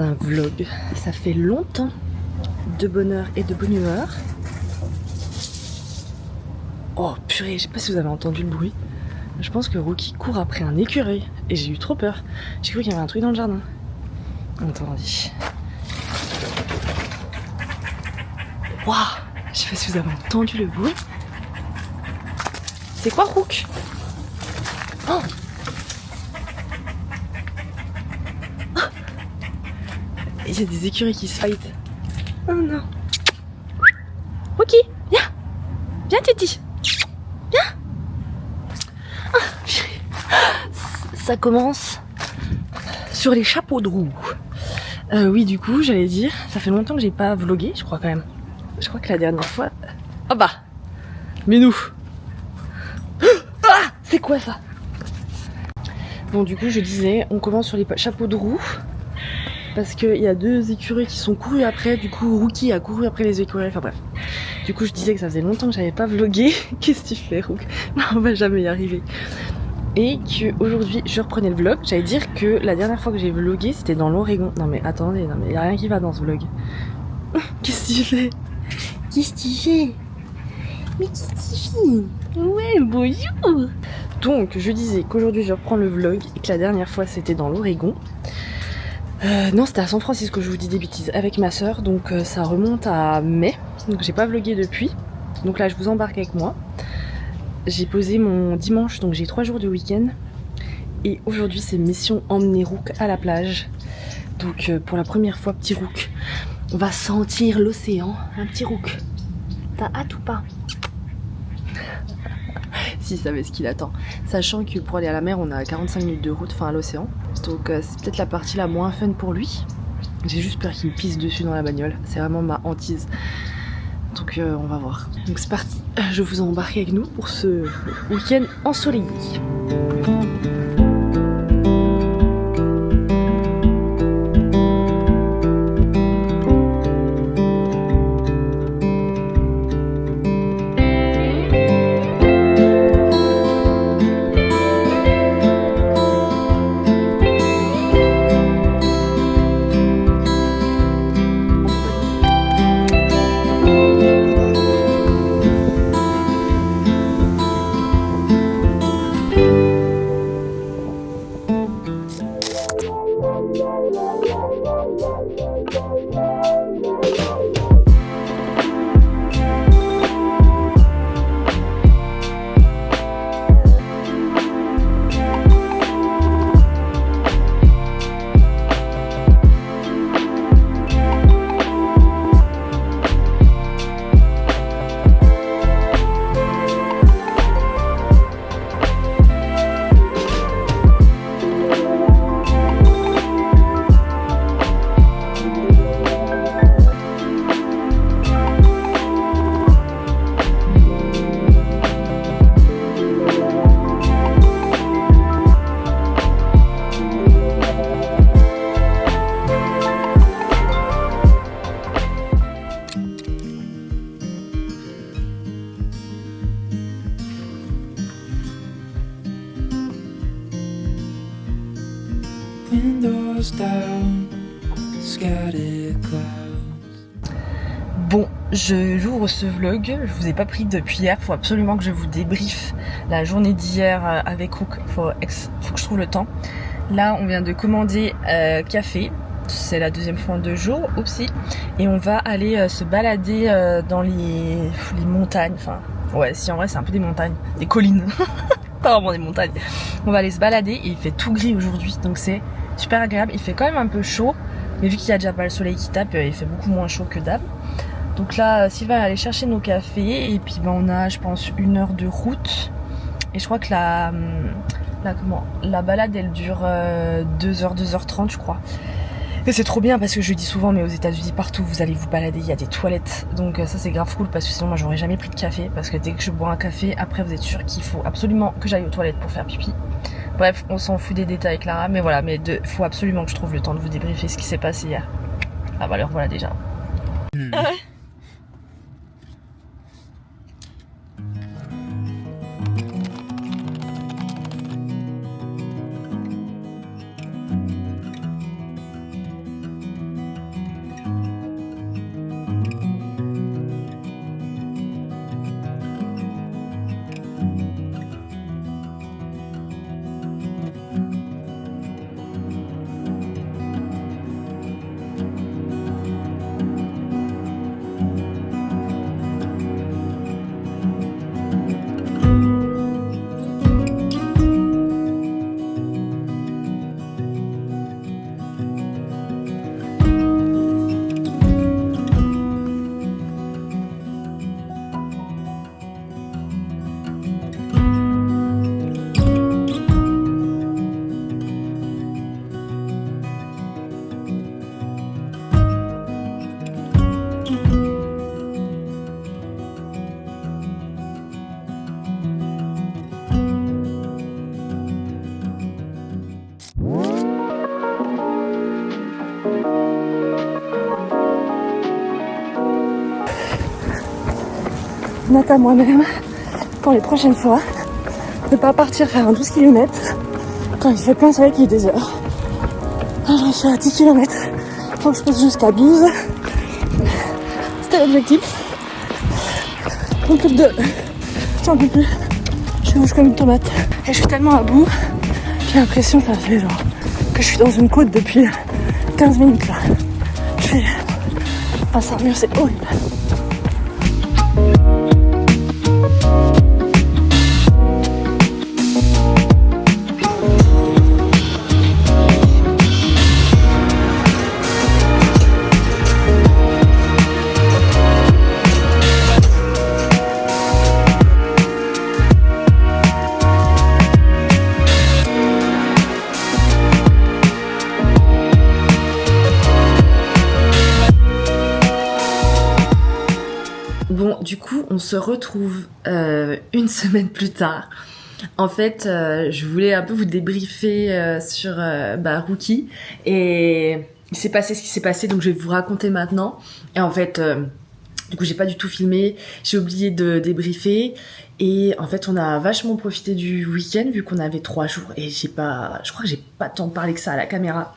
dans un vlog. Ça fait longtemps, de bonheur et de bonne humeur. Oh purée, je sais pas si vous avez entendu le bruit. Je pense que Rookie court après un écureuil et j'ai eu trop peur. J'ai cru qu'il y avait un truc dans le jardin. Attendez. Waouh, je sais pas si vous avez entendu le bruit. C'est quoi Rook? Oh, il y a des écureuils qui se fight. Oh non. Rookie, viens. Viens Titi. Viens. Ça commence sur les chapeaux de roue. Oui, du coup, j'allais dire, ça fait longtemps que j'ai pas vlogué, je crois quand même. Je crois que la dernière fois... Oh bah, mais nous. Ah, c'est quoi ça? Bon, du coup, je disais, on commence sur les chapeaux de roue. Parce qu'il y a deux écureuils qui sont courus après. Du coup, Rookie a couru après les écureuils. Enfin bref. Du coup, je disais que ça faisait longtemps que j'avais pas vlogué. Qu'est-ce que tu fais, Rook? On va jamais y arriver. Et qu'aujourd'hui, je reprenais le vlog. J'allais dire que la dernière fois que j'ai vlogué, c'était dans l'Oregon. Non mais attendez, non mais il y a rien qui va dans ce vlog. Qu'est-ce que tu fais? Qu'est-ce que tu fais? Mais qu'est-ce que tu fais? Ouais, bonjour. Donc, je disais qu'aujourd'hui, je reprends le vlog et que la dernière fois, c'était dans l'Oregon. Non, c'était à San Francisco, je vous dis des bêtises, avec ma soeur, donc ça remonte à mai, donc j'ai pas vlogué depuis. Donc là, je vous embarque avec moi. J'ai posé mon dimanche, donc j'ai 3 jours de week-end. Et aujourd'hui, c'est mission emmener Rook à la plage. Donc pour la première fois, petit Rook, on va sentir l'océan. Un petit Rook, t'as hâte ou pas? S'il savait ce qu'il attend. Sachant que pour aller à la mer, on a 45 minutes de route, enfin à l'océan. Donc c'est peut-être la partie la moins fun pour lui. J'ai juste peur qu'il me pisse dessus dans la bagnole. C'est vraiment ma hantise. Donc on va voir. Donc c'est parti. Je vous embarque avec nous pour ce week-end ensoleillé. Bon, j'ouvre ce vlog, je vous ai pas pris depuis hier, faut absolument que je vous débriefe la journée d'hier avec Rook, faut que je trouve le temps. Là on vient de commander café, c'est la deuxième fois en 2 jours, oupsie, et on va aller se balader dans les montagnes, enfin ouais si en vrai c'est un peu des montagnes, des collines, pas vraiment des montagnes. On va aller se balader et il fait tout gris aujourd'hui donc c'est super agréable, il fait quand même un peu chaud, mais vu qu'il y a déjà pas le soleil qui tape, il fait beaucoup moins chaud que d'hab. Donc là, Sylvain va aller chercher nos cafés et puis ben, on a, je pense, 1 heure de route. Et je crois que la balade, elle dure 2h, 2h30, je crois. Et c'est trop bien parce que je le dis souvent, mais aux États-Unis partout, vous allez vous balader, il y a des toilettes. Donc ça, c'est grave cool parce que sinon, moi, j'aurais jamais pris de café parce que dès que je bois un café, après, vous êtes sûr qu'il faut absolument que j'aille aux toilettes pour faire pipi. Bref, on s'en fout des détails, Clara. Mais voilà, faut absolument que je trouve le temps de vous débriefer ce qui s'est passé hier. Ah bah alors voilà déjà. Ah ouais. Note à moi-même pour les prochaines fois de pas partir faire un 12 km quand il fait plein soleil qu'il est des heures. Là, je suis à 10 km, faut que je pousse jusqu'à 12. C'était l'objectif. Un peu de 2. J'en peux plus. Je suis rouge comme une tomate. Et je suis tellement à bout. J'ai l'impression que ça fait genre que je suis dans une côte depuis 15 minutes là. Je fais... Enfin, ça mieux, c'est horrible. Bon, du coup, on se retrouve une semaine plus tard. En fait, je voulais un peu vous débriefer sur Rookie. Et il s'est passé ce qui s'est passé, donc je vais vous raconter maintenant. Et en fait, du coup, j'ai pas du tout filmé. J'ai oublié de débriefer. Et en fait, on a vachement profité du week-end, vu qu'on avait 3 jours. Et je crois que j'ai pas tant parlé que ça à la caméra.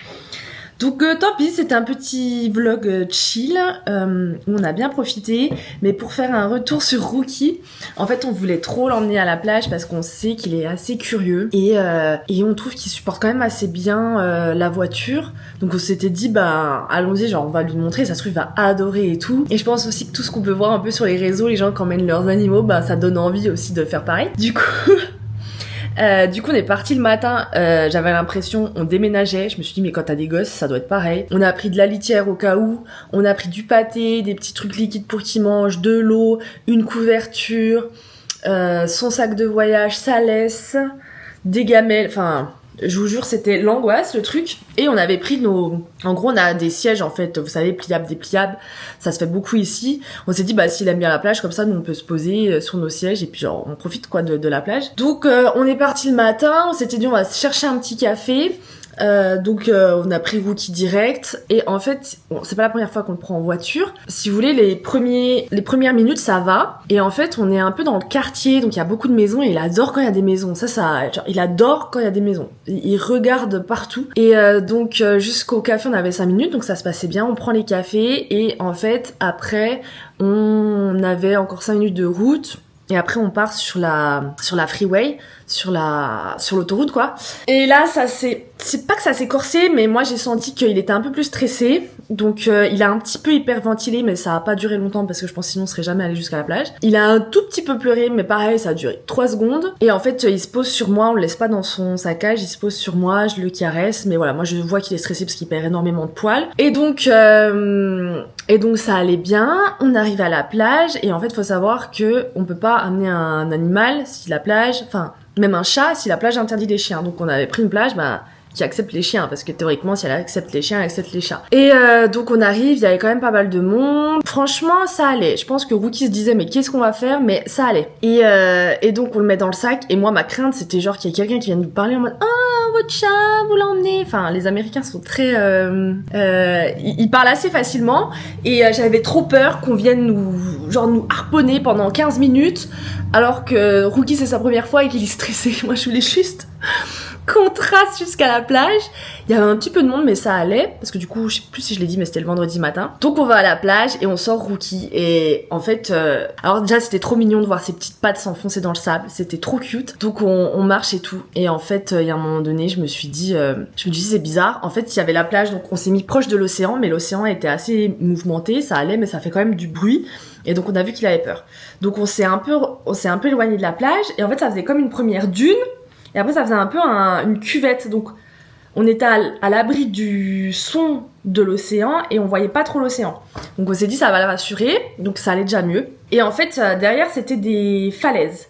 Donc tant pis, c'était un petit vlog chill où on a bien profité. Mais pour faire un retour sur Rookie, en fait on voulait trop l'emmener à la plage parce qu'on sait qu'il est assez curieux et on trouve qu'il supporte quand même assez bien la voiture. Donc on s'était dit bah allons-y, genre on va lui montrer, ça se trouve il va adorer et tout. Et je pense aussi que tout ce qu'on peut voir un peu sur les réseaux, les gens qui emmènent leurs animaux, bah ça donne envie aussi de faire pareil. Du coup on est parti le matin, j'avais l'impression, on déménageait, je me suis dit mais quand t'as des gosses ça doit être pareil. On a pris de la litière au cas où, on a pris du pâté, des petits trucs liquides pour qu'ils mangent, de l'eau, une couverture, son sac de voyage, sa laisse, des gamelles, enfin... Je vous jure, c'était l'angoisse, le truc. Et on avait pris nos... En gros, on a des sièges, en fait, vous savez, pliables, dépliables. Ça se fait beaucoup ici. On s'est dit, bah, s'il aime bien la plage, comme ça, nous, on peut se poser sur nos sièges. Et puis, genre, on profite, quoi, de la plage. Donc, on est parti le matin. On s'était dit, on va chercher un petit café. On a pris Rookie direct et en fait bon, c'est pas la première fois qu'on le prend en voiture. Si vous voulez, les premières minutes ça va et en fait on est un peu dans le quartier, donc il y a beaucoup de maisons et il adore quand il y a des maisons. Genre, il adore quand il y a des maisons. Il regarde partout et jusqu'au café on avait 5 minutes, donc ça se passait bien. On prend les cafés et en fait après on avait encore 5 minutes de route. Et après on part sur la freeway, sur l'autoroute quoi. Et là c'est pas que ça s'est corsé, mais moi j'ai senti qu'il était un peu plus stressé. Donc il a un petit peu hyperventilé, mais ça a pas duré longtemps parce que je pense sinon on serait jamais allé jusqu'à la plage. Il a un tout petit peu pleuré, mais pareil ça a duré 3 secondes. Et en fait il se pose sur moi, on le laisse pas dans son saccage, il se pose sur moi, je le caresse. Mais voilà, moi je vois qu'il est stressé parce qu'il perd énormément de poils. Et donc ça allait bien, on arrive à la plage et en fait faut savoir que on peut pas amener un animal si la plage, enfin même un chat si la plage interdit les chiens. Donc on avait pris une plage qui accepte les chiens parce que théoriquement si elle accepte les chiens, elle accepte les chats. Et donc on arrive, il y avait quand même pas mal de monde. Franchement ça allait. Je pense que Rookie se disait mais qu'est-ce qu'on va faire, mais ça allait. Et donc on le met dans le sac et moi ma crainte c'était genre qu'il y ait quelqu'un qui vienne nous parler en mode votre chat, vous l'emmenez. Enfin, les Américains sont très... ils parlent assez facilement. Et j'avais trop peur qu'on vienne nous harponner pendant 15 minutes. Alors que Rookie, c'est sa première fois et qu'il est stressé. Moi, je voulais juste qu'on trace jusqu'à la plage. Il y avait un petit peu de monde, mais ça allait. Parce que du coup, je sais plus si je l'ai dit, mais c'était le vendredi matin. Donc on va à la plage et on sort Rookie. Et en fait, alors déjà, c'était trop mignon de voir ses petites pattes s'enfoncer dans le sable. C'était trop cute. Donc on marche et tout. Et en fait, il y a un moment donné, je me suis dit, c'est bizarre. En fait, il y avait la plage, donc on s'est mis proche de l'océan, mais l'océan était assez mouvementé. Ça allait, mais ça fait quand même du bruit. Et donc on a vu qu'il avait peur. Donc on s'est un peu éloigné de la plage. Et en fait, ça faisait comme une première dune. Et après, ça faisait un peu une cuvette. Donc, on était à l'abri du son de l'océan et on voyait pas trop l'océan. Donc, on s'est dit, ça va la rassurer. Donc, ça allait déjà mieux. Et en fait, derrière, c'était des falaises.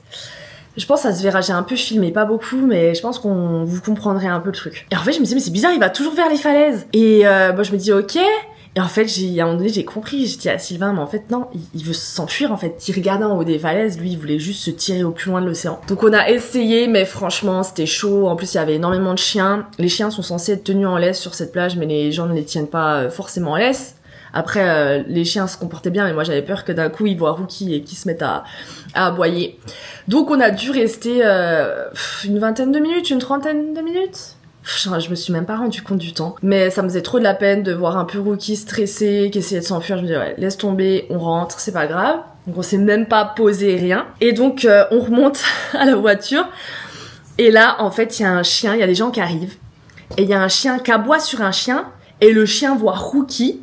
Je pense que ça se verra, j'ai un peu filmé, pas beaucoup, mais je pense vous comprendrez un peu le truc. Et en fait, je me disais, mais c'est bizarre, il va toujours vers les falaises. Et je me dis, ok. Et en fait, à un moment donné, j'ai compris. J'ai dit à Sylvain, mais en fait, non, il veut s'enfuir, en fait. Il regardait en haut des falaises, lui, il voulait juste se tirer au plus loin de l'océan. Donc, on a essayé, mais franchement, c'était chaud. En plus, il y avait énormément de chiens. Les chiens sont censés être tenus en laisse sur cette plage, mais les gens ne les tiennent pas forcément en laisse. Après, les chiens se comportaient bien, mais moi j'avais peur que d'un coup ils voient Rookie et qu'ils se mettent à aboyer. Donc on a dû rester une vingtaine de minutes, une trentaine de minutes. Je me suis même pas rendu compte du temps. Mais ça me faisait trop de la peine de voir un peu Rookie stressé, qui essayait de s'enfuir. Je me disais, ouais, laisse tomber, on rentre, c'est pas grave. Donc on s'est même pas posé rien. Et donc on remonte à la voiture. Et là, en fait, il y a un chien, il y a des gens qui arrivent. Et il y a un chien qui aboie sur un chien. Et le chien voit Rookie.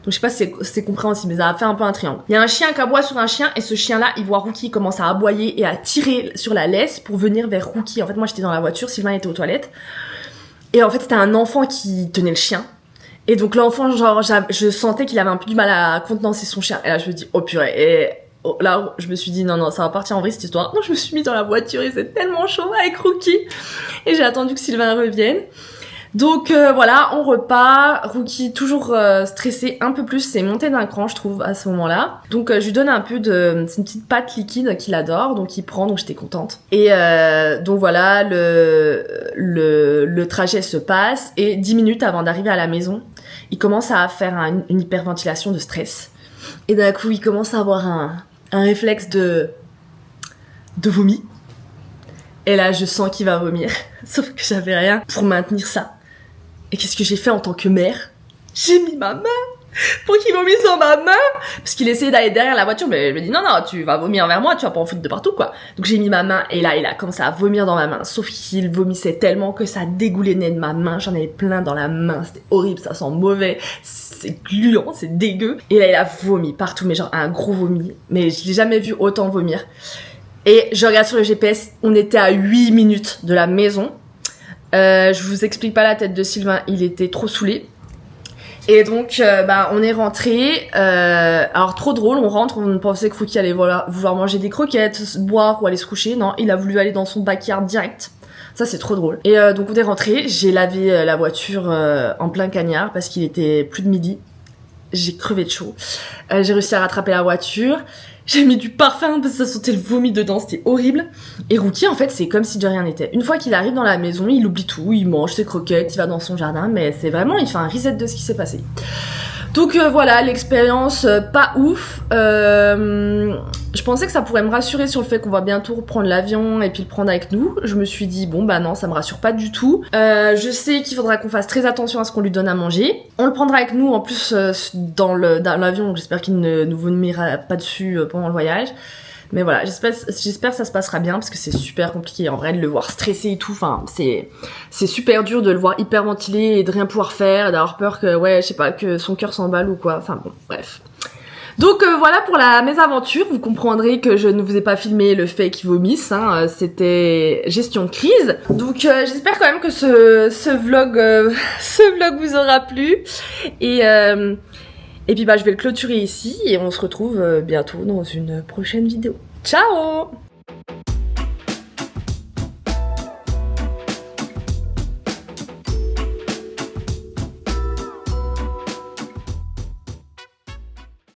Donc je sais pas si c'est compréhensible, mais ça a fait un peu un triangle. Il y a un chien qui aboie sur un chien. Et ce chien-là, il voit Rookie commence à aboyer et à tirer sur la laisse pour venir vers Rookie. En fait, moi, j'étais dans la voiture. Sylvain était aux toilettes. Et en fait, c'était un enfant qui tenait le chien. Et donc l'enfant, genre, je sentais qu'il avait un peu du mal à contenancer son chien. Et là, je me dis, oh purée. Et là, je me suis dit, non, ça va partir en vrille cette histoire. Donc je me suis mis dans la voiture et c'est tellement chaud avec Rookie. Et j'ai attendu que Sylvain revienne. Donc voilà, on repart. Rookie toujours stressé un peu plus. C'est monté d'un cran, je trouve, à ce moment-là. Donc je lui donne un peu de... C'est une petite pâte liquide qu'il adore. Donc il prend, donc j'étais contente. Et donc voilà, le trajet se passe. Et 10 minutes avant d'arriver à la maison, il commence à faire une hyperventilation de stress. Et d'un coup, il commence à avoir un réflexe de vomi. Et là, je sens qu'il va vomir. Sauf que j'avais rien pour maintenir ça. Et qu'est-ce que j'ai fait en tant que mère? J'ai mis ma main pour qu'il vomisse dans ma main. Parce qu'il essayait d'aller derrière la voiture, mais je me dis non, tu vas vomir vers moi, tu vas pas en foutre de partout, quoi. Donc j'ai mis ma main et là, il a commencé à vomir dans ma main. Sauf qu'il vomissait tellement que ça dégoulinait de ma main. J'en avais plein dans la main. C'était horrible, ça sent mauvais. C'est gluant, c'est dégueu. Et là, il a vomi partout, mais genre un gros vomi. Mais je l'ai jamais vu autant vomir. Et je regarde sur le GPS, on était à 8 minutes de la maison. Je vous explique pas la tête de Sylvain, il était trop saoulé. Et donc, on est rentré. Alors, trop drôle, on rentre, on pensait que Rookie allait vouloir manger des croquettes, boire ou aller se coucher. Non, il a voulu aller dans son backyard direct. Ça, c'est trop drôle. Et donc, on est rentré. J'ai lavé la voiture en plein cagnard parce qu'il était plus de midi. J'ai crevé de chaud. J'ai réussi à rattraper la voiture. J'ai mis du parfum parce que ça sentait le vomi dedans, c'était horrible. Et Rookie, en fait, c'est comme si de rien n'était. Une fois qu'il arrive dans la maison, il oublie tout, il mange ses croquettes, il va dans son jardin, mais c'est vraiment, il fait un reset de ce qui s'est passé. Donc voilà, l'expérience pas ouf. Je pensais que ça pourrait me rassurer sur le fait qu'on va bientôt reprendre l'avion et puis le prendre avec nous. Je me suis dit bon bah non, ça me rassure pas du tout. Je sais qu'il faudra qu'on fasse très attention à ce qu'on lui donne à manger. On le prendra avec nous en plus dans l'avion, donc j'espère qu'il ne nous vomira pas dessus pendant le voyage. Mais voilà, j'espère que ça se passera bien parce que c'est super compliqué en vrai de le voir stressé et tout. Enfin, c'est super dur de le voir hyperventilé et de rien pouvoir faire, d'avoir peur que je sais pas, que son cœur s'emballe ou quoi. Enfin bon, bref. Donc voilà pour la mésaventure. Vous comprendrez que je ne vous ai pas filmé le fait qu'il vomisse. Hein. C'était gestion de crise. Donc j'espère quand même que ce vlog vous aura plu. Et puis je vais le clôturer ici et on se retrouve bientôt dans une prochaine vidéo. Ciao!